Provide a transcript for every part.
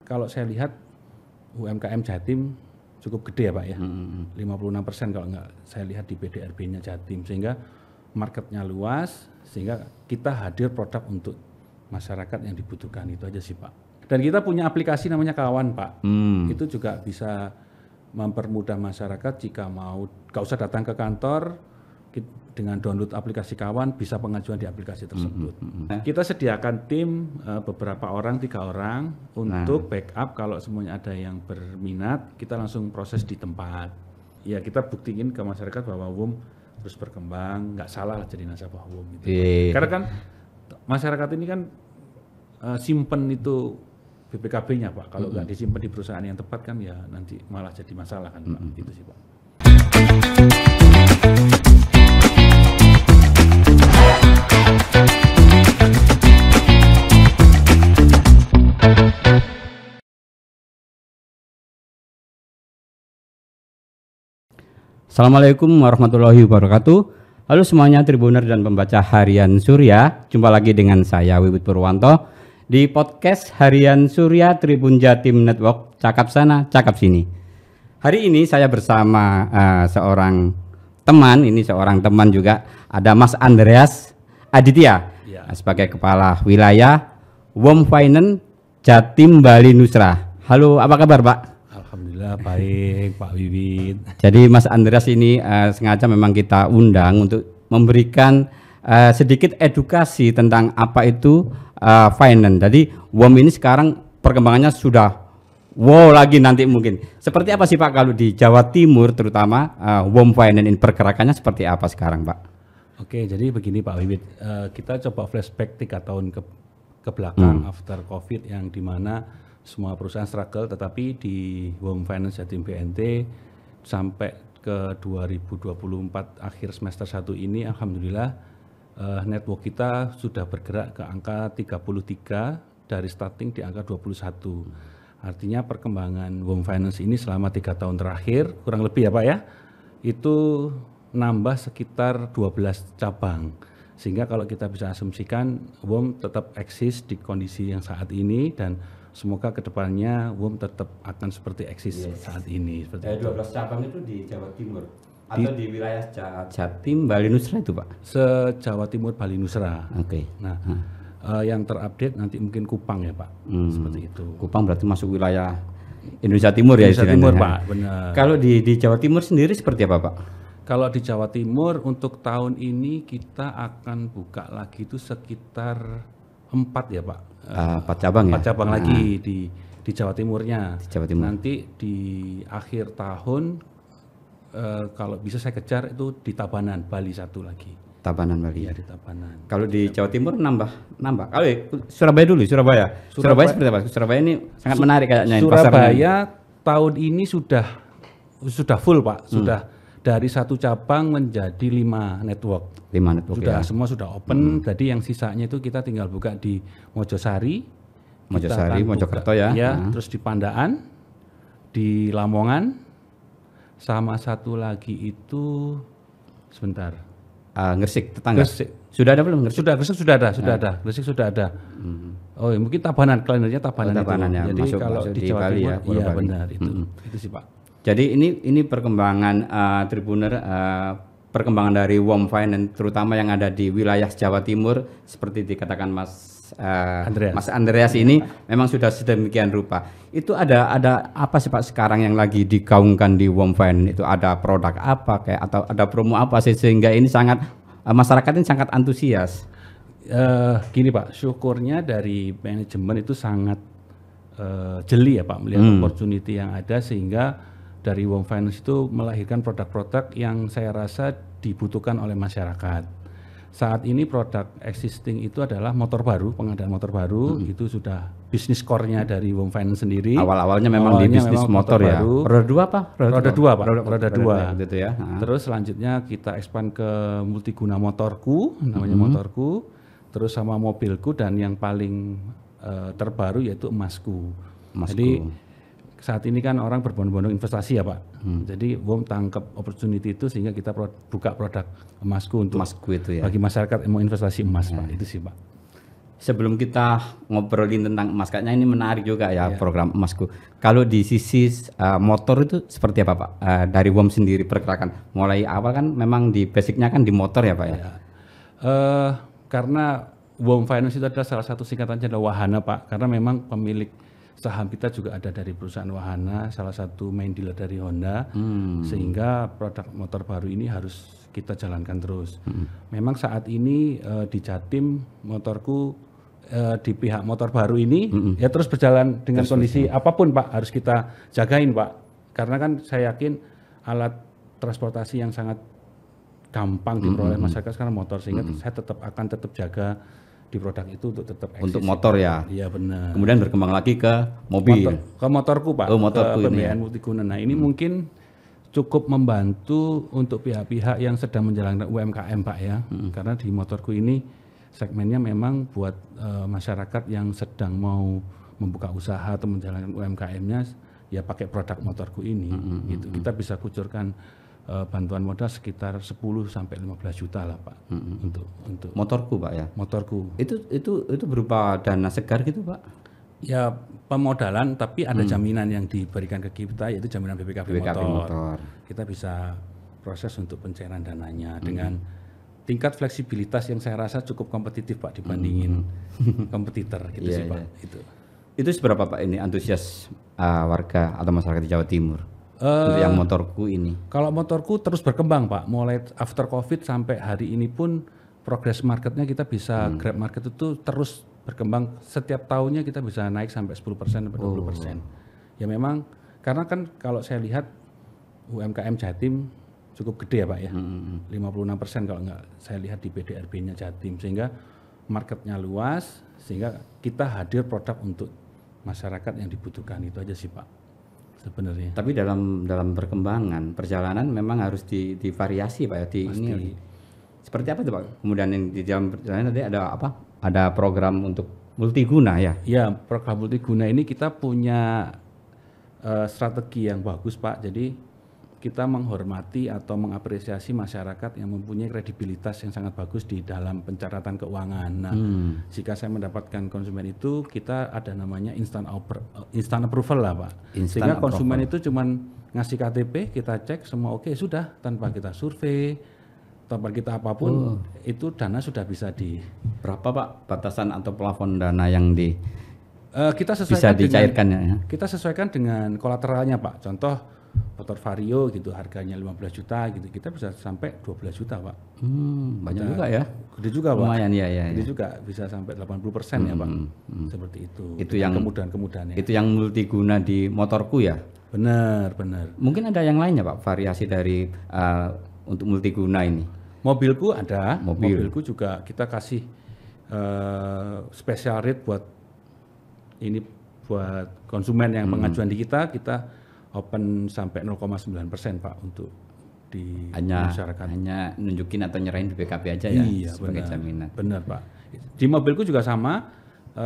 kalau saya lihat UMKM Jatim cukup gede ya Pak ya, 56% kalau nggak saya lihat di PDRB-nya Jatim, sehingga marketnya luas, sehingga kita hadir produk untuk masyarakat yang dibutuhkan, itu aja sih Pak. Dan kita punya aplikasi namanya Kawan Pak, itu juga bisa mempermudah masyarakat jika mau nggak usah datang ke kantor, dengan download aplikasi Kawan bisa pengajuan di aplikasi tersebut. Kita sediakan tim beberapa orang, 3 orang untuk backup kalau semuanya ada yang berminat, kita langsung proses di tempat. Ya kita buktiin ke masyarakat bahwa WOM terus berkembang, nggak salah jadi nasabah WOM. Gitu. Karena kan masyarakat ini kan simpen itu BPKB-nya Pak, kalau nggak disimpan di perusahaan yang tepat kan ya nanti malah jadi masalah kan Pak, itu sih Pak. Assalamualaikum warahmatullahi wabarakatuh. Halo semuanya Tribuner dan pembaca Harian Surya. Jumpa lagi dengan saya Wiwit Purwanto di podcast Harian Surya Tribun Jatim Network, cakap sana, cakap sini. Hari ini saya bersama seorang teman juga, ada Mas Andreas Aditya sebagai Kepala Wilayah WOM Finance Jatim Bali Nusra. Halo, apa kabar Pak? Alhamdulillah baik Pak Wiwit. Jadi Mas Andreas ini sengaja memang kita undang untuk memberikan sedikit edukasi tentang apa itu finance. Jadi WOM ini sekarang perkembangannya sudah lagi nanti mungkin. Seperti apa sih Pak kalau di Jawa Timur terutama WOM finance ini pergerakannya seperti apa sekarang Pak? Oke, jadi begini Pak Wiwit, kita coba flashback 3 tahun ke belakang after COVID yang dimana semua perusahaan struggle, tetapi di WOM Finance Jatim BNT sampai ke 2024 akhir semester 1 ini alhamdulillah network kita sudah bergerak ke angka 33 dari starting di angka 21. Artinya perkembangan WOM Finance ini selama 3 tahun terakhir kurang lebih ya Pak ya, itu nambah sekitar 12 cabang. Sehingga kalau kita bisa asumsikan WOM tetap eksis di kondisi yang saat ini dan semoga kedepannya WOM tetap akan seperti eksis saat ini. 12 cabang itu di Jawa Timur atau di wilayah Jatim Bali Nusra itu Pak? Se-Jawa Timur Bali Nusra. Oke. Nah, yang terupdate nanti mungkin Kupang ya Pak, seperti itu. Kupang berarti masuk wilayah Indonesia Timur ya? Indonesia Timur Pak, benar. Kalau di Jawa Timur sendiri seperti apa Pak? Kalau di Jawa Timur untuk tahun ini kita akan buka lagi itu sekitar 4 ya Pak. 4 cabang 4 cabang lagi di Jawa Timurnya. Di Jawa Timur. Nanti di akhir tahun kalau bisa saya kejar itu di Tabanan Bali 1 lagi. Tabanan Bali. Iya di Tabanan. Kalau di Jawa Timur nambah. Kalau Surabaya dulu, Surabaya seperti apa? Surabaya ini sangat menarik kayaknya. Surabaya tahun ini sudah full Pak, sudah dari 1 cabang menjadi 5 network. 5 network sudah, ya. semua sudah open. Jadi yang sisanya itu kita tinggal buka di Mojosari, Mojokerto ya. Terus di Pandaan, di Lamongan, sama satu lagi itu sebentar. Gresik tetangga. Gresik. Sudah ada belum Gresik? Gresik sudah ada. Gresik sudah ada. Oh, ya, mungkin Tabanan, kalendernya Tabanan, Tabanan itu. ya. Jadi kalau di Jawa Bali Timur, ya, iya Bali. benar itu sih Pak. Jadi ini perkembangan Tribuner, perkembangan dari WOM Finance terutama yang ada di wilayah Jawa Timur seperti dikatakan Mas Andreas ini memang sudah sedemikian rupa. Itu ada apa sih Pak sekarang yang lagi digaungkan di WOM Finance? Itu ada produk apa kayak atau ada promo apa sih sehingga ini sangat masyarakat ini sangat antusias? Gini Pak, syukurnya dari manajemen itu sangat jeli ya Pak melihat opportunity yang ada, sehingga dari WOM Finance itu melahirkan produk-produk yang saya rasa dibutuhkan oleh masyarakat. Saat ini produk existing itu adalah motor baru, pengadaan motor baru, itu sudah bisnis core-nya dari WOM Finance sendiri. Awalnya memang di bisnis motor ya. Baru. Roda 2 apa? Roda 2 Pak, roda 2. Gitu ya. Terus selanjutnya kita expand ke multiguna motorku, namanya motorku, terus sama mobilku, dan yang paling terbaru yaitu emasku. Jadi saat ini kan orang berbondong-bondong investasi ya Pak. Jadi WOM tangkap opportunity itu sehingga kita buka produk emasku untuk emasku itu ya. Bagi masyarakat yang mau investasi emas Pak. Itu sih Pak. Sebelum kita ngobrolin tentang emas, kayaknya ini menarik juga ya program emasku. Kalau di sisi motor itu seperti apa Pak? Dari WOM sendiri pergerakan, mulai awal kan memang di basicnya kan di motor ya Pak ya? Karena WOM Finance itu adalah salah satu singkatannya adalah Wahana Pak, karena memang pemilik saham kita juga ada dari perusahaan Wahana, salah satu main dealer dari Honda, sehingga produk motor baru ini harus kita jalankan terus. Memang saat ini di Jatim motorku di pihak motor baru ini ya terus berjalan dengan kondisi apapun Pak, harus kita jagain Pak, karena kan saya yakin alat transportasi yang sangat gampang diperoleh masyarakat sekarang motor, sehingga saya akan tetap jaga di produk itu untuk tetap eksis. Untuk motor ya? Iya benar. Kemudian berkembang lagi ke mobil? Ke motorku Pak, motorku ke pembiayaan multiguna. Nah ini mungkin cukup membantu untuk pihak-pihak yang sedang menjalankan UMKM Pak ya, karena di motorku ini segmennya memang buat masyarakat yang sedang mau membuka usaha atau menjalankan UMKM-nya ya pakai produk motorku ini gitu. Kita bisa kucurkan bantuan modal sekitar 10 sampai 15 juta lah Pak untuk motorku Pak ya. Motorku. Itu berupa dana segar gitu Pak? Ya pemodalan, tapi ada jaminan yang diberikan ke kita, yaitu jaminan BPKB motor. Kita bisa proses untuk pencairan dananya dengan tingkat fleksibilitas yang saya rasa cukup kompetitif Pak dibandingin kompetitor gitu sih Pak. Itu seberapa Pak ini antusias warga atau masyarakat di Jawa Timur? Untuk yang motorku ini. Kalau motorku terus berkembang Pak, mulai after COVID sampai hari ini pun progres marketnya kita bisa Grab Market itu terus berkembang, setiap tahunnya kita bisa naik sampai 10% sampai 20%. Ya memang karena kan kalau saya lihat UMKM Jatim cukup gede ya Pak ya, 56% kalau nggak saya lihat di PDRB-nya Jatim, sehingga marketnya luas, sehingga kita hadir produk untuk masyarakat yang dibutuhkan, itu aja sih Pak. Sebenarnya. Tapi dalam perkembangan perjalanan memang harus divariasi Pak ya. Ini seperti apa tuh Pak? Kemudian di dalam perjalanan tadi ada apa? Ada program untuk multiguna ya? Ya, program multiguna ini kita punya strategi yang bagus Pak. Jadi kita menghormati atau mengapresiasi masyarakat yang mempunyai kredibilitas yang sangat bagus di dalam pencatatan keuangan. Nah, jika saya mendapatkan konsumen itu, kita ada namanya instant approval lah Pak. Sehingga konsumen itu cuman ngasih KTP, kita cek semua oke, sudah, tanpa kita survei, tanpa kita apapun, itu dana sudah bisa di. Berapa Pak batasan atau plafon dana yang kita bisa sesuaikan dicairkan ya? Kita sesuaikan dengan kolateralnya Pak. Contoh motor Vario gitu harganya 15 juta gitu, kita bisa sampai 12 juta Pak. Banyak juga ya? Gede juga Pak. Lumayan ya. Gede juga, bisa sampai 80% ya Pak. Seperti itu. Itu yang kemudahan-kemudahannya. Itu yang multiguna di motorku ya? Benar. Mungkin ada yang lainnya Pak, variasi dari untuk multiguna ini? Mobilku ada, mobilku juga kita kasih special rate buat konsumen yang pengajuan di kita open sampai 0,9% Pak untuk di masyarakat. Hanya nunjukin atau nyerahin di BKP aja ya? Iya, sebagai jaminan. Benar Pak. Di mobilku juga sama,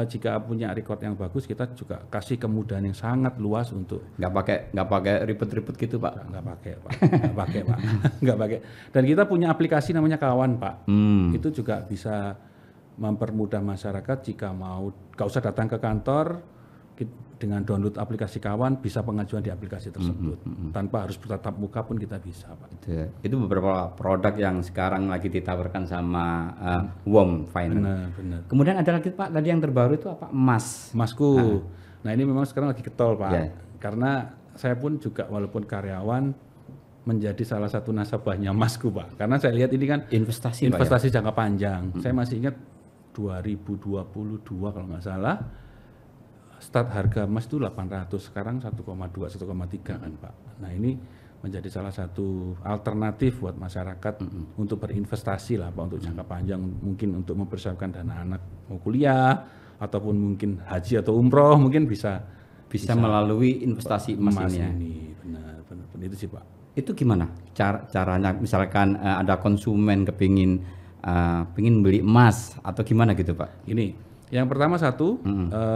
jika punya record yang bagus kita juga kasih kemudahan yang sangat luas untuk nggak pakai ribet-ribet gitu Pak? Nggak pakai Pak. Nggak pakai. Dan kita punya aplikasi namanya Kawan Pak. Itu juga bisa mempermudah masyarakat jika mau nggak usah datang ke kantor, dengan download aplikasi Kawan bisa pengajuan di aplikasi tersebut tanpa harus bertatap muka pun kita bisa Pak. Itu beberapa produk yang sekarang lagi ditawarkan sama WOM Finance. Benar. Kemudian ada lagi Pak tadi yang terbaru itu apa? Emasku. Nah ini memang sekarang lagi getol Pak. Karena saya pun juga walaupun karyawan menjadi salah satu nasabahnya Emasku Pak. Karena saya lihat ini kan investasi jangka panjang. Saya masih ingat 2022 kalau nggak salah. Start harga emas itu 800, sekarang 1,2, 1,3 kan Pak. Nah ini menjadi salah satu alternatif buat masyarakat untuk berinvestasi lah Pak, untuk jangka panjang, mungkin untuk mempersiapkan dana anak mau kuliah, ataupun mungkin haji atau umroh, mungkin bisa melalui investasi emas ini. Benar, itu sih Pak. Itu gimana caranya, misalkan ada konsumen kepingin beli emas atau gimana gitu Pak? Ini yang pertama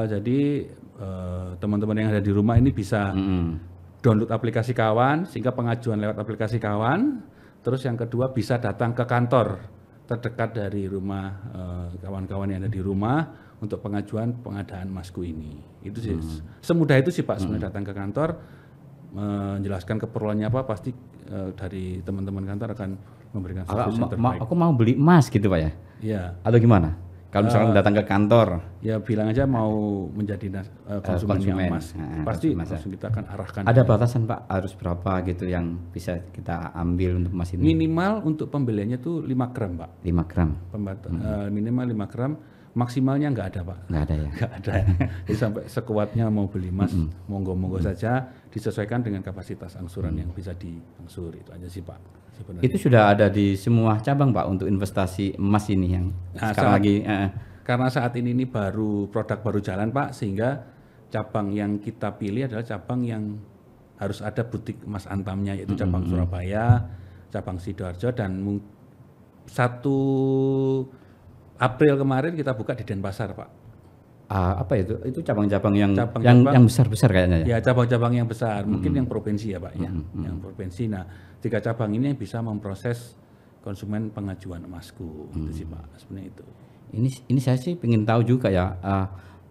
jadi teman-teman yang ada di rumah ini bisa download aplikasi Kawan, sehingga pengajuan lewat aplikasi Kawan. Terus yang kedua bisa datang ke kantor terdekat dari rumah kawan-kawan yang ada di rumah untuk pengajuan pengadaan masku ini. Itu sih semudah itu sih Pak, sebenarnya datang ke kantor menjelaskan keperluannya apa, pasti dari teman-teman kantor akan memberikan service yang terbaik. Aku mau beli emas gitu Pak ya? Iya. Atau gimana? Kalau misalkan datang ke kantor, ya bilang aja mau menjadi konsumen emas, pasti langsung kita akan arahkan. Ada batasan Pak, harus berapa gitu yang bisa kita ambil untuk emas ini? Minimal untuk pembeliannya tuh 5 gram Pak. 5 gram? Minimal 5 gram, maksimalnya nggak ada Pak. Nggak ada ya? Nggak ada. Jadi sampai sekuatnya mau beli emas, monggo-monggo saja, disesuaikan dengan kapasitas angsuran yang bisa diangsur, itu aja sih Pak. Sebenarnya. Itu sudah ada di semua cabang Pak untuk investasi emas ini yang sekarang lagi. Karena saat ini produk baru jalan Pak, sehingga cabang yang kita pilih adalah cabang yang harus ada butik emas antamnya, yaitu cabang Surabaya, cabang Sidoarjo, dan 1 April kemarin kita buka di Denpasar Pak. Apa itu? Itu cabang-cabang yang besar-besar kayaknya ya? Ya, cabang-cabang yang besar, mungkin yang provinsi ya Pak ya, yang provinsi. Nah, 3 cabang ini yang bisa memproses konsumen pengajuan emasku, itu sih Pak, sebenarnya itu. Ini saya sih ingin tahu juga ya,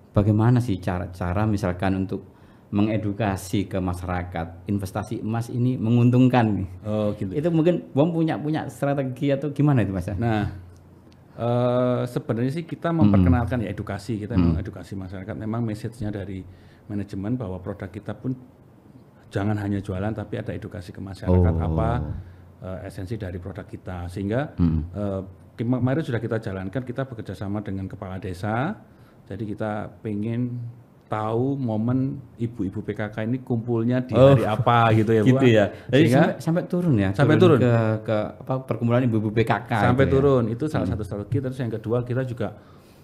bagaimana sih cara misalkan untuk mengedukasi ke masyarakat investasi emas ini menguntungkan. Oh gitu. Itu mungkin Bom punya strategi atau gimana itu Mas? Nah, sebenarnya sih kita memperkenalkan ya edukasi, kita memang edukasi masyarakat. Memang message-nya dari manajemen bahwa produk kita pun jangan hanya jualan, tapi ada edukasi ke masyarakat apa esensi dari produk kita, sehingga kemarin sudah kita jalankan, kita bekerja sama dengan kepala desa. Jadi kita pengen tahu momen ibu-ibu PKK ini kumpulnya di hari apa gitu ya Bu. Gitu ya. Jadi sampai turun ya. Sampai turun ke perkumpulan ibu-ibu PKK. Sampai turun itu salah satu strategi. Terus yang kedua, kita juga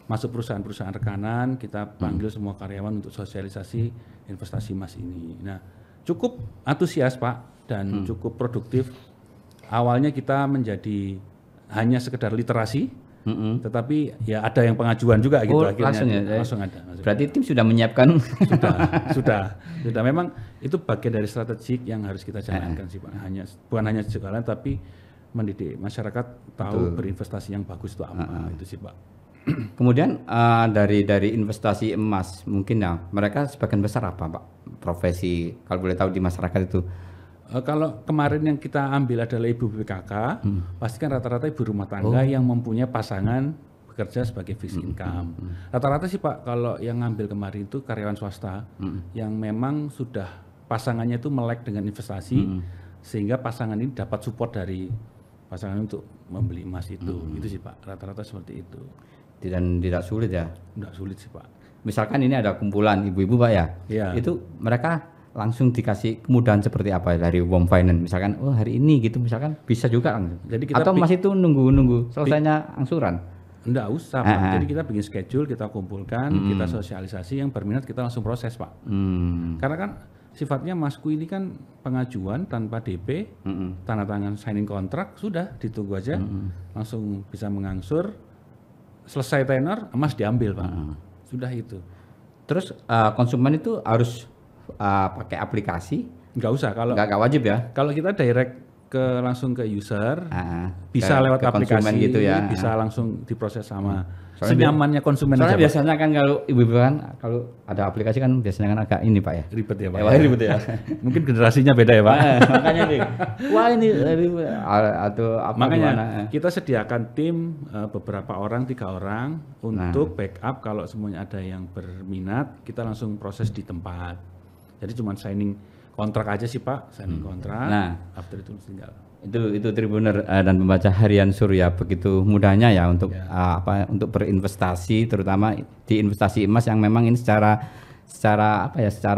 masuk perusahaan-perusahaan rekanan, kita panggil semua karyawan untuk sosialisasi investasi emas ini. Nah, cukup antusias Pak dan cukup produktif. Awalnya kita menjadi hanya sekedar literasi, tetapi ya ada yang pengajuan juga gitu. Akhirnya langsung ada. Berarti tim sudah menyiapkan? Sudah. Memang itu bagian dari strategik yang harus kita jalankan sih Pak. Bukan hanya jualan, tapi mendidik masyarakat tahu berinvestasi yang bagus itu apa, itu sih Pak. Kemudian dari investasi emas, mungkin ya mereka sebagian besar apa Pak profesi kalau boleh tahu di masyarakat itu? Kalau kemarin yang kita ambil adalah ibu PKK, pasti kan rata-rata ibu rumah tangga yang mempunyai pasangan bekerja sebagai fixed income. Rata-rata sih Pak, kalau yang ngambil kemarin itu karyawan swasta yang memang sudah pasangannya itu melek dengan investasi, sehingga pasangan ini dapat support dari pasangan untuk membeli emas itu. Itu sih Pak, rata-rata seperti itu. Dan tidak sulit ya? Tidak sulit sih Pak. Misalkan ini ada kumpulan ibu-ibu Pak ya, itu mereka langsung dikasih kemudahan seperti apa dari Wom Finance, misalkan hari ini gitu, misalkan bisa juga langsung. Jadi kita atau masih itu nunggu selesainya angsuran? Enggak usah Pak. Jadi kita bikin schedule, kita kumpulkan, kita sosialisasi, yang berminat kita langsung proses Pak. Karena kan sifatnya masku ini kan pengajuan tanpa DP, tanda tangan signing kontrak, sudah ditunggu aja, langsung bisa mengangsur, selesai tenor, emas diambil Pak. Sudah itu. Terus konsumen itu harus pakai aplikasi? Nggak usah, kalau nggak wajib ya. Kalau kita direct langsung ke user, bisa lewat aplikasi gitu ya, bisa langsung diproses sama senyamannya konsumen. Soalnya biasanya kan kalau ibu-ibu kan kalau ada aplikasi kan biasanya kan agak ini Pak ya. Ribet ya Pak. Ribet ya. Mungkin generasinya beda ya Pak. Makanya nih, wah ini atau apa? Makanya kita sediakan tim beberapa orang, 3 orang untuk backup kalau semuanya ada yang berminat, kita langsung proses di tempat. Jadi cuma signing kontrak aja sih Pak, signing kontrak. After itu tinggal. Itu Tribuner dan pembaca harian Surya, begitu mudahnya ya untuk untuk berinvestasi, terutama di investasi emas yang memang ini secara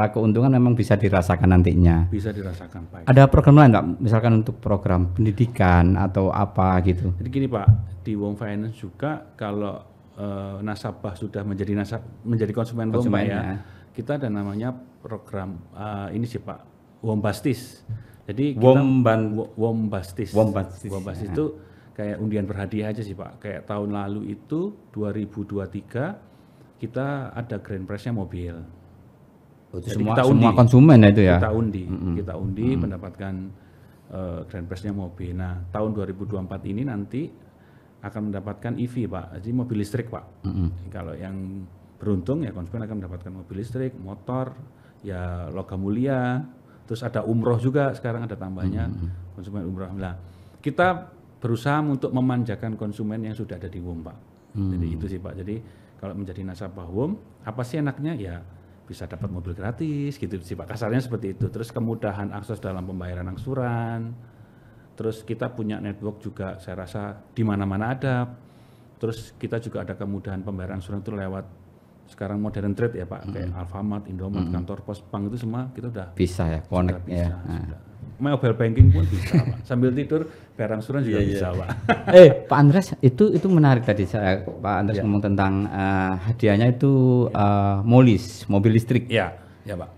keuntungan memang bisa dirasakan nantinya. Bisa dirasakan Pak. Ada program lain Pak, misalkan untuk program pendidikan atau apa gitu? Jadi gini Pak, di Wom Finance juga kalau nasabah sudah menjadi konsumen Wom ya, kita ada namanya program ini sih Pak, Wombastis. Jadi Wombastis itu kayak undian berhadiah aja sih Pak. Kayak tahun lalu itu 2023 kita ada grand prize-nya mobil. Semua konsumen itu ya. Kita undi mendapatkan grand prize-nya mobil. Nah, tahun 2024 ini nanti akan mendapatkan EV Pak, jadi mobil listrik Pak. Kalau yang beruntung ya konsumen akan mendapatkan mobil listrik, motor, ya logam mulia, terus ada umroh juga sekarang ada tambahnya konsumen umroh. Nah, kita berusaha untuk memanjakan konsumen yang sudah ada di WOM Pak. Jadi itu sih Pak. Jadi kalau menjadi nasabah WOM, apa sih enaknya ya bisa dapat mobil gratis gitu sih Pak. Kasarnya seperti itu. Terus kemudahan akses dalam pembayaran angsuran. Terus kita punya network juga saya rasa di mana-mana ada. Terus kita juga ada kemudahan pembayaran angsuran itu lewat sekarang modern trade ya Pak, kayak Alfamart, Indomart, kantor pos, bank itu semua kita udah bisa ya, connect ya. Mobile banking pun bisa Pak. Sambil tidur bayar angsuran juga bisa Pak. Pak Andres, itu menarik tadi saya Pak Andres ngomong tentang hadiahnya itu Molis, mobil listrik. Iya, ya Pak.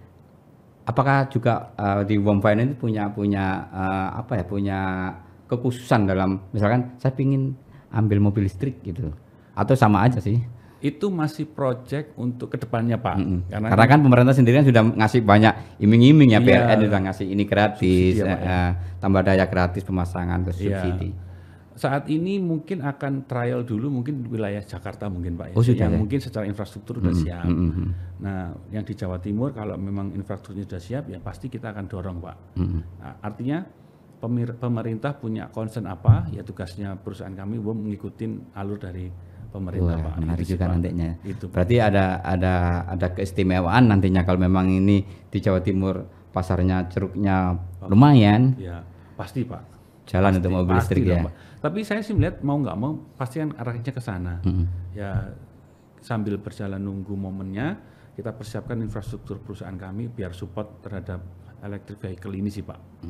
Apakah juga di WOM Finance punya punya kekhususan dalam misalkan saya ingin ambil mobil listrik gitu, atau sama aja sih? Itu masih project untuk kedepannya Pak. Karena kan pemerintah sendiri kan sudah ngasih banyak iming-iming ya, PLN sudah ngasih ini gratis, tambah daya gratis pemasangan terus subsidi. Saat ini mungkin akan trial dulu mungkin wilayah Jakarta mungkin Pak ya. Oh, sudah, yang mungkin secara infrastruktur sudah siap. Nah, yang di Jawa Timur kalau memang infrastrukturnya sudah siap ya pasti kita akan dorong Pak. Nah, artinya pemerintah punya concern apa ya tugasnya perusahaan kami mengikuti alur dari pemerintah Pak. Menarik juga Pak, nantinya. Itu, berarti ada keistimewaan nantinya kalau memang ini di Jawa Timur pasarnya ceruknya lumayan. Ya, pasti Pak. Jalan untuk mobil listrik ya. Pak. Tapi saya sih melihat mau nggak mau pasti kan arahnya ke sana. Ya sambil berjalan nunggu momennya kita persiapkan infrastruktur perusahaan kami biar support terhadap electric vehicle ini sih Pak.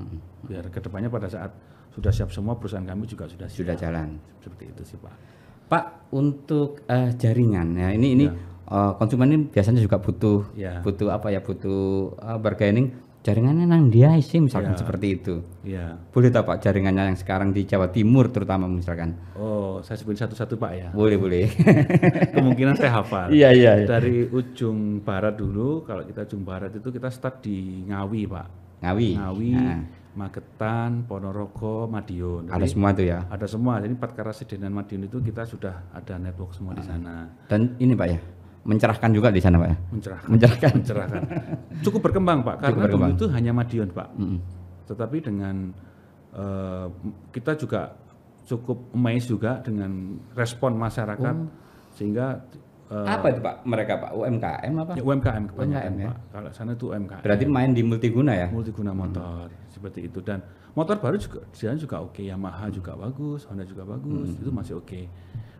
Biar kedepannya pada saat sudah siap semua perusahaan kami juga sudah siap. Sudah jalan. Seperti itu sih Pak. Pak, untuk jaringan ya ini konsumen ini biasanya juga butuh bargaining. Jaringannya nang dia sih misalkan seperti itu. Iya. Boleh tahu Pak jaringannya yang sekarang di Jawa Timur terutama misalkan? Oh, saya sebutin satu-satu Pak ya. Boleh. Kemungkinan saya hafal. Iya. Dari ujung barat dulu, kalau kita ujung barat itu kita start di Ngawi Pak. Ngawi. Magetan, Ponorogo, Madiun. Ada semua itu ya? Ada semua. Jadi 4 Karasidenan Madiun itu kita sudah ada network semua di sana. Dan ini Pak ya, mencerahkan juga di sana Pak ya? Mencerahkan. Cukup berkembang Pak, karena dulu itu hanya Madiun Pak. Tetapi dengan kita juga cukup amazed juga dengan respon masyarakat sehingga apa itu Pak mereka Pak? UMKM apa? Ya, UMKM kebanyakan UMKM, ya? Pak. Kalau sana itu UMKM. Berarti main di multiguna ya? Multiguna motor seperti itu, dan motor baru juga jalan juga oke, Yamaha juga bagus, Honda juga bagus, itu masih oke.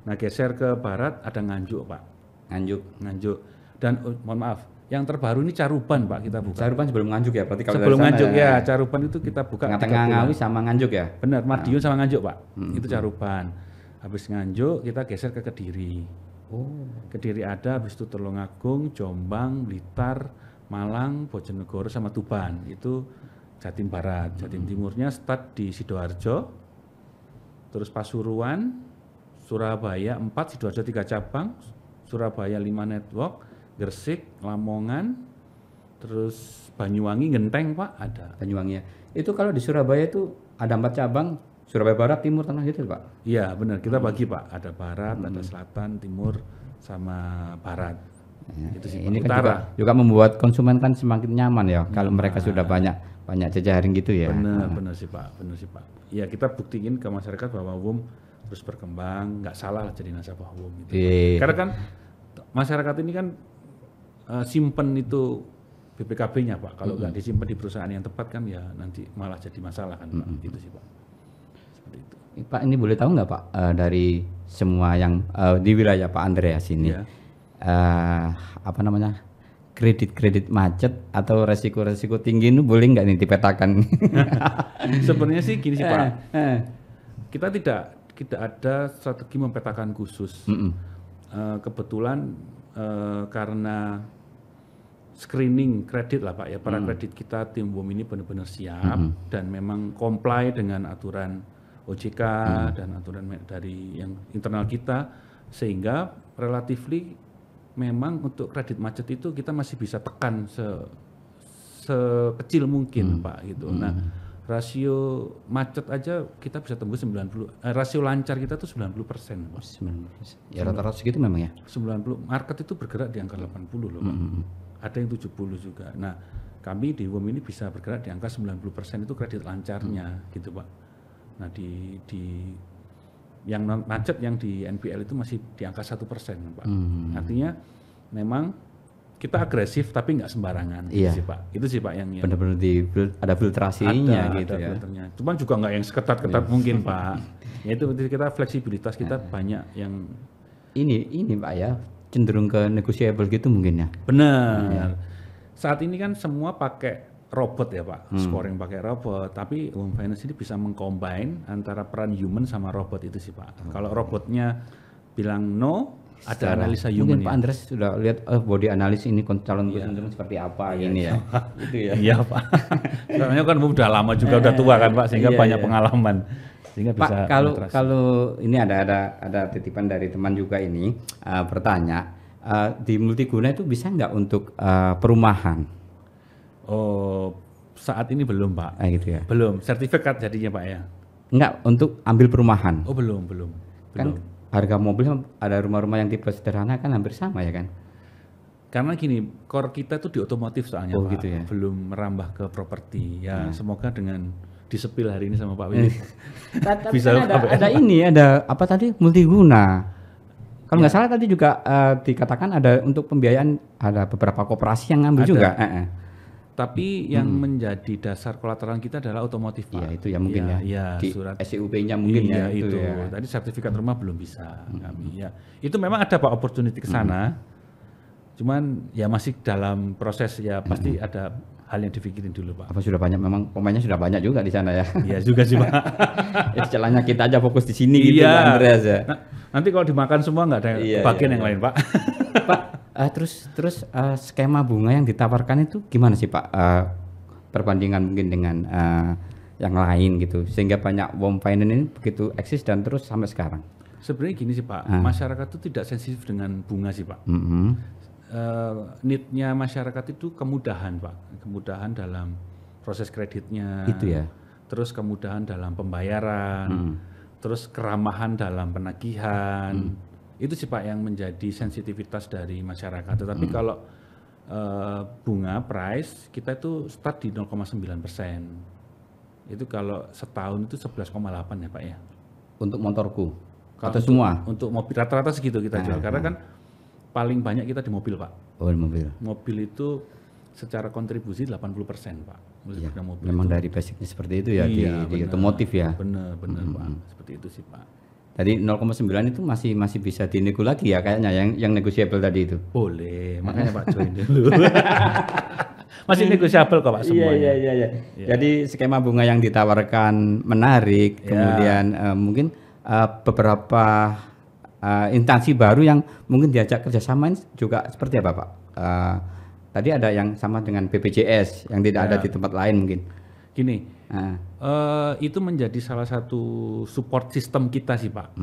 Nah geser ke barat ada Nganjuk Pak. Nganjuk. Dan mohon maaf, yang terbaru ini Caruban Pak kita buka. Caruban sebelum Nganjuk ya? Berarti kalau sebelum Nganjuk ya, Caruban itu kita buka. Tengah Ngawi sama Nganjuk ya? Benar, Madiun sama Nganjuk Pak. Itu Caruban. Habis Nganjuk kita geser ke Kediri. Kediri ada, habis itu Tulungagung, Jombang, Blitar, Malang, Bojonegoro sama Tuban. Itu Jatim Barat. Jatim Timurnya start di Sidoarjo, terus Pasuruan, Surabaya 4, Sidoarjo 3 cabang, Surabaya 5 network, Gresik, Lamongan, terus Banyuwangi, Genteng Pak ada. Banyuwangi ya. Itu kalau di Surabaya itu ada 4 cabang, Surabaya Barat, Timur, Tengah gitu Pak? Iya benar, kita bagi Pak, ada Barat, ada Selatan, Timur, sama Barat. Ya, itu sih, ini kan juga membuat konsumen kan semakin nyaman ya, kalau mereka sudah banyak jejaring gitu ya. Benar sih Pak, Ya kita buktiin ke masyarakat bahwa WOM terus berkembang, nggak salah jadi nasabah WOM gitu. Karena kan masyarakat ini kan simpen itu BPKB-nya Pak, kalau nggak disimpan di perusahaan yang tepat kan ya nanti malah jadi masalah kan Pak, gitu sih Pak. Seperti itu. Pak ini boleh tahu nggak Pak dari semua yang di wilayah Pak Andreas ini kredit macet atau resiko tinggi itu boleh nggak nih dipetakan? Sebenarnya sih gini sih Pak, kita tidak ada strategi mempetakan khusus. Kebetulan karena screening kredit lah Pak ya, para kredit kita tim WOM ini benar-benar siap dan memang comply dengan aturan OJK dan aturan dari yang internal kita, sehingga relatifly memang untuk kredit macet itu kita masih bisa tekan sekecil mungkin Pak gitu. Nah rasio macet aja kita bisa tembus 90, rasio lancar kita tuh 90%. 90%. Ya rata-rata segitu memang ya. 90, market itu bergerak di angka 80 loh Pak. Ada yang 70 juga. Nah, kami di WOM ini bisa bergerak di angka 90% itu kredit lancarnya gitu Pak. Nah, di yang non macet yang di NPL itu masih di angka 1% Pak. Artinya memang kita agresif tapi nggak sembarangan gitu sih Pak. Itu sih Pak yang benar-benar ada filtrasinya gitu ada ya. filternya. Cuman juga nggak yang seketat-ketat mungkin Pak. Ya itu kita fleksibilitas kita banyak yang ini Pak ya, cenderung ke negotiable gitu mungkin ya. benar. Saat ini kan semua pakai robot ya Pak, scoring pakai robot. Tapi Home Finance ini bisa mengcombine antara peran human sama robot itu sih Pak. Kalau robotnya bilang no, ada analisa human mungkin Pak Andres sudah lihat body analis ini calon konsumen seperti apa ini ya. Itu ya. Iya Pak. Soalnya kan udah lama juga udah tua kan Pak, sehingga banyak pengalaman. Sehingga Pak, bisa kalau ini ada titipan dari teman juga ini bertanya, di multiguna itu bisa nggak untuk perumahan? Oh, saat ini belum Pak. Gitu ya. Belum, sertifikat jadinya Pak ya. Enggak, untuk ambil perumahan. Oh, belum. Kan harga mobil ada rumah-rumah yang tipe sederhana kan hampir sama ya kan? Karena gini, core kita tuh di otomotif soalnya Pak. Gitu ya. Belum merambah ke properti. Ya, semoga dengan disepil hari ini sama Pak Willy. Bisa kan ada apa tadi? Multiguna. Kalau nggak salah tadi juga dikatakan ada untuk pembiayaan, ada beberapa koperasi yang ngambil juga. Tapi yang menjadi dasar kolateral kita adalah otomotif Pak. Iya itu ya mungkin ya di surat SIUP-nya mungkin ya itu ya. Tadi sertifikat rumah belum bisa kami ya. Itu memang ada Pak opportunity ke sana. Cuman ya masih dalam proses ya, pasti ada hal yang dipikirin dulu Pak. Apa sudah banyak, memang pemainnya sudah banyak juga di sana ya. Iya juga sih Pak. Istilahnya kita aja fokus di sini gitu Pak Andreas ya. Nanti kalau dimakan semua nggak ada bagian yang lain Pak. Pak, terus skema bunga yang ditawarkan itu gimana sih Pak? Perbandingan mungkin dengan yang lain gitu, sehingga banyak Home Finance ini begitu eksis dan terus sampai sekarang. Sebenarnya gini sih Pak, masyarakat itu tidak sensitif dengan bunga sih Pak. Need-nya masyarakat itu kemudahan Pak, kemudahan dalam proses kreditnya. Itu ya. Terus kemudahan dalam pembayaran, terus keramahan dalam penagihan. Itu sih Pak yang menjadi sensitivitas dari masyarakat. Tetapi kalau bunga price kita itu start di 0,9%. Itu kalau setahun itu 11,8 ya Pak ya. Untuk motorku atau semua? Untuk mobil rata-rata segitu kita jual. Karena kan paling banyak kita di mobil Pak. Oh di mobil. Mobil itu secara kontribusi 80% Pak. Iya, mobil memang itu. dari basicnya seperti itu ya, di otomotif ya. Benar Pak. Seperti itu sih Pak. Tadi 0,9 itu masih bisa dinego lagi ya kayaknya yang negotiable tadi itu. Boleh, makanya Pak join dulu. Masih negosiabel kok Pak semuanya. Iya. Jadi skema bunga yang ditawarkan menarik, kemudian mungkin beberapa instansi baru yang mungkin diajak kerjasama ini juga seperti apa Pak? Tadi ada yang sama dengan BPJS yang tidak ada di tempat lain mungkin. Gini, itu menjadi salah satu support system kita sih Pak.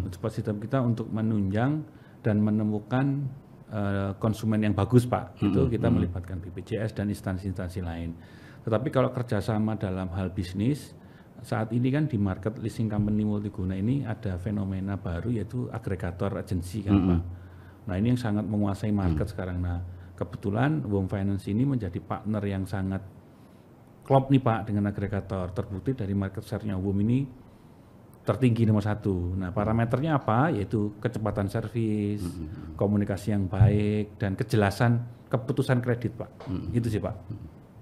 Support system kita untuk menunjang dan menemukan konsumen yang bagus Pak. Itu kita melibatkan BPJS dan instansi-instansi lain. Tetapi kalau kerjasama dalam hal bisnis, saat ini kan di market leasing company multiguna ini ada fenomena baru yaitu agregator agency kan Pak. Nah ini yang sangat menguasai market sekarang. Nah kebetulan Home Finance ini menjadi partner yang sangat klop nih Pak dengan agregator. Terbukti dari market share-nya Home ini tertinggi nomor 1. Nah parameternya apa? Yaitu kecepatan servis, komunikasi yang baik, dan kejelasan keputusan kredit Pak. Itu sih Pak.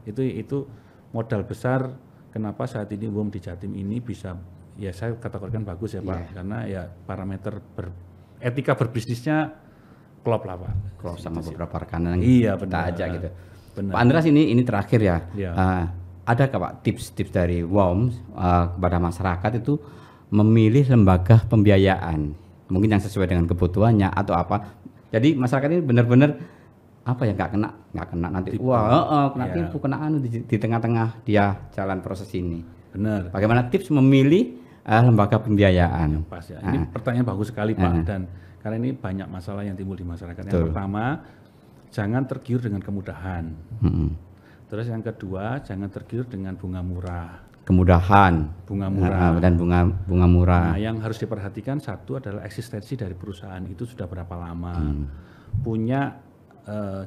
Itu modal besar kenapa saat ini Home di Jatim ini bisa, ya saya kategorikan bagus ya Pak. Karena ya parameter etika berbisnisnya klop lah Pak. Klop sama beberapa rekanan iya, kita benar. aja gitu. Benar. Pak Andreas ini terakhir ya. Iya. Adakah Pak tips-tips dari WOM kepada masyarakat itu memilih lembaga pembiayaan mungkin yang sesuai dengan kebutuhannya atau apa? Jadi masyarakat ini benar-benar apa ya nggak kena nanti tipu. Kena tipu, kena di tengah-tengah dia jalan proses ini. Benar. Bagaimana tips memilih lembaga pembiayaan? Pas ya. Ini pertanyaan bagus sekali Pak, dan karena ini banyak masalah yang timbul di masyarakat. Yang pertama, jangan tergiur dengan kemudahan. Terus yang kedua, jangan tergiur dengan bunga murah. kemudahan, bunga murah. dan bunga murah. Nah, yang harus diperhatikan satu adalah eksistensi dari perusahaan itu sudah berapa lama, punya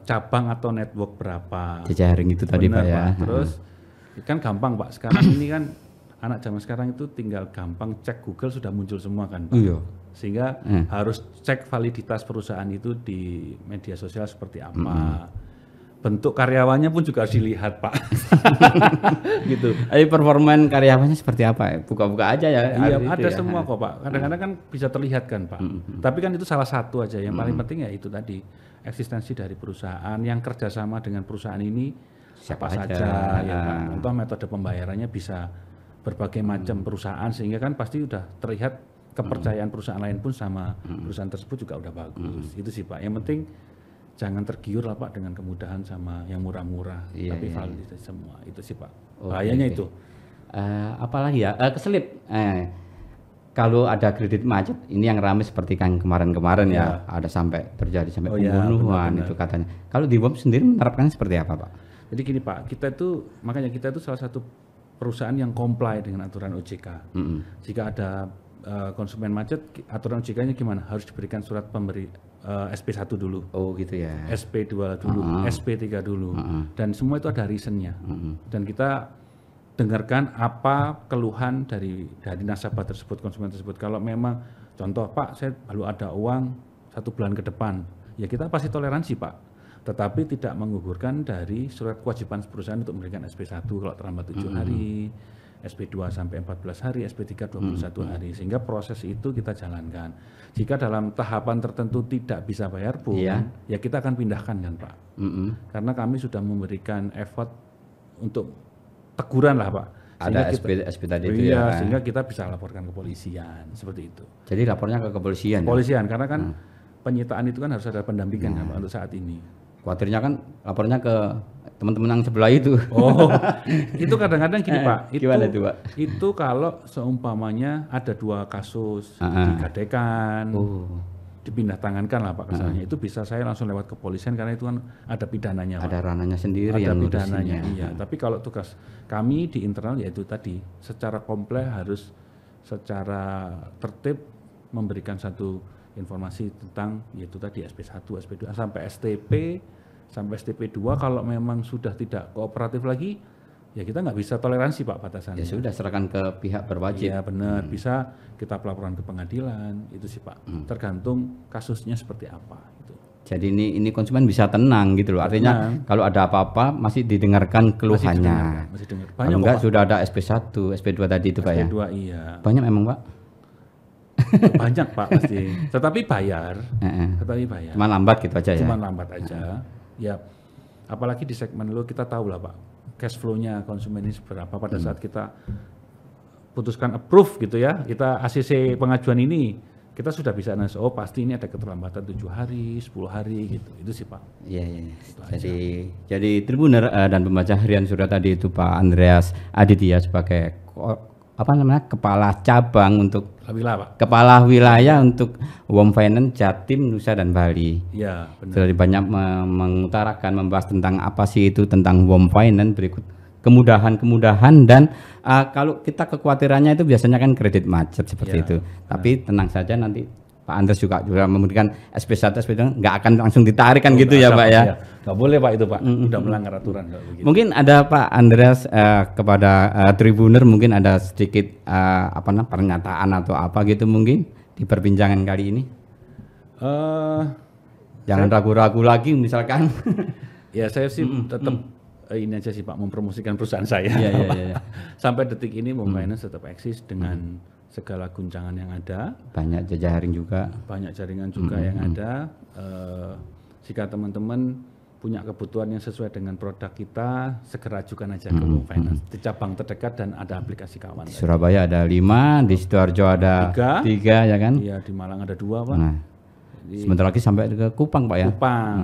cabang atau network berapa. Jejaring itu tadi Pak ya. Terus kan gampang Pak, sekarang ini kan anak zaman sekarang itu tinggal gampang cek Google sudah muncul semua kan Pak. Iya. Sehingga harus cek validitas perusahaan itu di media sosial seperti apa. Bentuk karyawannya pun juga harus dilihat Pak. Gitu. Performan karyawannya seperti apa? Buka-buka aja ya. Iya, ada semua kok Pak. Kadang-kadang kan bisa terlihat kan Pak. Tapi kan itu salah satu aja. Yang paling penting ya itu tadi, eksistensi dari perusahaan, yang kerjasama dengan perusahaan ini siapa saja ya kan. Contoh metode pembayarannya bisa berbagai macam perusahaan, sehingga kan pasti udah terlihat kepercayaan perusahaan lain pun sama perusahaan tersebut juga udah bagus. Itu sih Pak. Yang penting jangan tergiur lah Pak dengan kemudahan sama yang murah-murah, tapi validitas semua. Itu sih Pak. Bahayanya itu. Apalagi ya, keselip. Kalau ada kredit macet, ini yang ramai seperti kan kemarin-kemarin ya, ada sampai terjadi sampai pembunuhan itu katanya. Kalau di WOM sendiri menerapkannya seperti apa Pak? Jadi gini Pak, makanya kita itu salah satu perusahaan yang comply dengan aturan OJK. Jika ada konsumen macet, aturan OJK-nya gimana? Harus diberikan surat pemberi SP1 dulu. Oh gitu ya. SP2 dulu, SP3 dulu. Dan semua itu ada reasonnya. Dan kita dengarkan apa keluhan dari nasabah tersebut, konsumen tersebut. Kalau memang contoh Pak, saya baru ada uang 1 bulan ke depan, ya kita pasti toleransi Pak. Tetapi tidak menggugurkan dari surat kewajiban perusahaan untuk memberikan SP1 kalau terlambat 7 hari, SP2 sampai 14 hari, SP3 21 hari, sehingga proses itu kita jalankan. Jika dalam tahapan tertentu tidak bisa bayar pun, ya kita akan pindahkan kan Pak. Karena kami sudah memberikan effort untuk teguran lah Pak. Ada SP tadi itu ya. Sehingga kita bisa laporkan ke polisian, seperti itu. Jadi lapornya ke kepolisian? Kepolisian, karena kan penyitaan itu kan harus ada pendampingan kan Pak untuk saat ini. Khawatirnya kan lapornya ke teman-teman yang sebelah itu. Oh, itu kadang-kadang gini Pak. Gimana itu Pak? Itu kalau seumpamanya ada 2 kasus digadekan, dipindah tangankan lah Pak kesannya. Itu bisa saya langsung lewat kepolisian karena itu kan ada pidananya Pak. Ada ranahnya sendiri ada yang pidananya. ngurusinnya. Iya, tapi kalau tugas kami di internal yaitu tadi secara kompleks harus secara tertib memberikan satu informasi tentang yaitu tadi SP1, SP2 sampai STP, sampai STP2. Kalau memang sudah tidak kooperatif lagi, ya kita nggak bisa toleransi Pak batasannya. Ya sudah, serahkan ke pihak berwajib. Ya benar, bisa kita pelaporan ke pengadilan, itu sih Pak. Tergantung kasusnya seperti apa. Gitu. Jadi ini konsumen bisa tenang gitu loh. Artinya kalau ada apa-apa masih didengarkan keluhannya. Masih dengar. Kalau enggak sudah ada SP1, SP2 tadi itu Pak ya. SP2 iya. Banyak memang Pak. Banyak Pak pasti. Tetapi bayar. Tetapi bayar. Cuma lambat gitu aja ya. Cuma lambat aja. Ya. Apalagi di segmen lo kita tahu lah Pak. Cash flow-nya konsumen ini seberapa pada saat kita putuskan approve gitu ya. Kita ACC pengajuan ini, kita sudah bisa analis, oh pasti ini ada keterlambatan 7 hari, 10 hari gitu. Itu sih Pak. Iya. Jadi Tribuner dan pembaca harian Surya tadi itu Pak Andreas Aditya sebagai kepala cabang untuk kepala wilayah untuk WOM Finance Jatim, Nusa dan Bali. Iya, benar. Sudah banyak mengutarakan, membahas tentang apa sih itu tentang WOM Finance, berikut kemudahan dan kalau kita kekhawatirannya itu biasanya kan kredit macet seperti itu. Tapi tenang saja, nanti Pak Andreas juga memberikan SP1, SP2 nggak akan langsung ditarik kan gitu ya Pak ya. Nggak boleh Pak itu Pak, udah melanggar aturan kalau begitu. Mungkin ada Pak Andreas kepada Tribuner mungkin ada sedikit pernyataan atau apa gitu mungkin di perbincangan kali ini. Jangan ragu-ragu lagi misalkan. Ya saya sih tetap ini aja sih Pak, mempromosikan perusahaan saya. Iya. Sampai detik ini WOM Finance tetap eksis dengan segala guncangan yang ada. Banyak jejaring juga. Banyak jaringan juga yang ada. Jika teman-teman punya kebutuhan yang sesuai dengan produk kita, segera ajukan aja ke WOM Finance. Di cabang terdekat dan ada aplikasi kawan. Di Surabaya ada 5, di Sidoarjo ada 3 ya kan? Iya, di Malang ada 2 Pak. Nah, sebentar lagi sampai ke Kupang Pak ya?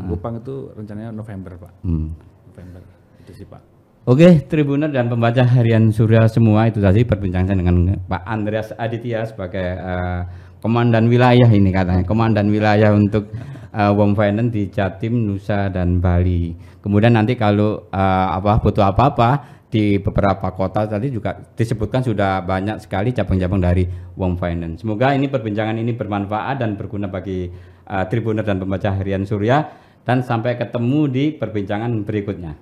Kupang itu rencananya November Pak. November, itu sih Pak. Oke, Tribuner dan pembaca harian Surya semua, itu tadi perbincangan dengan Pak Andreas Aditya sebagai komandan wilayah ini katanya, komandan wilayah untuk Wom Finance di Jatim, Nusa dan Bali. Kemudian nanti kalau butuh apa-apa di beberapa kota tadi juga disebutkan sudah banyak sekali cabang-cabang dari Wom Finance. Semoga ini perbincangan ini bermanfaat dan berguna bagi Tribuner dan pembaca harian Surya, dan sampai ketemu di perbincangan berikutnya.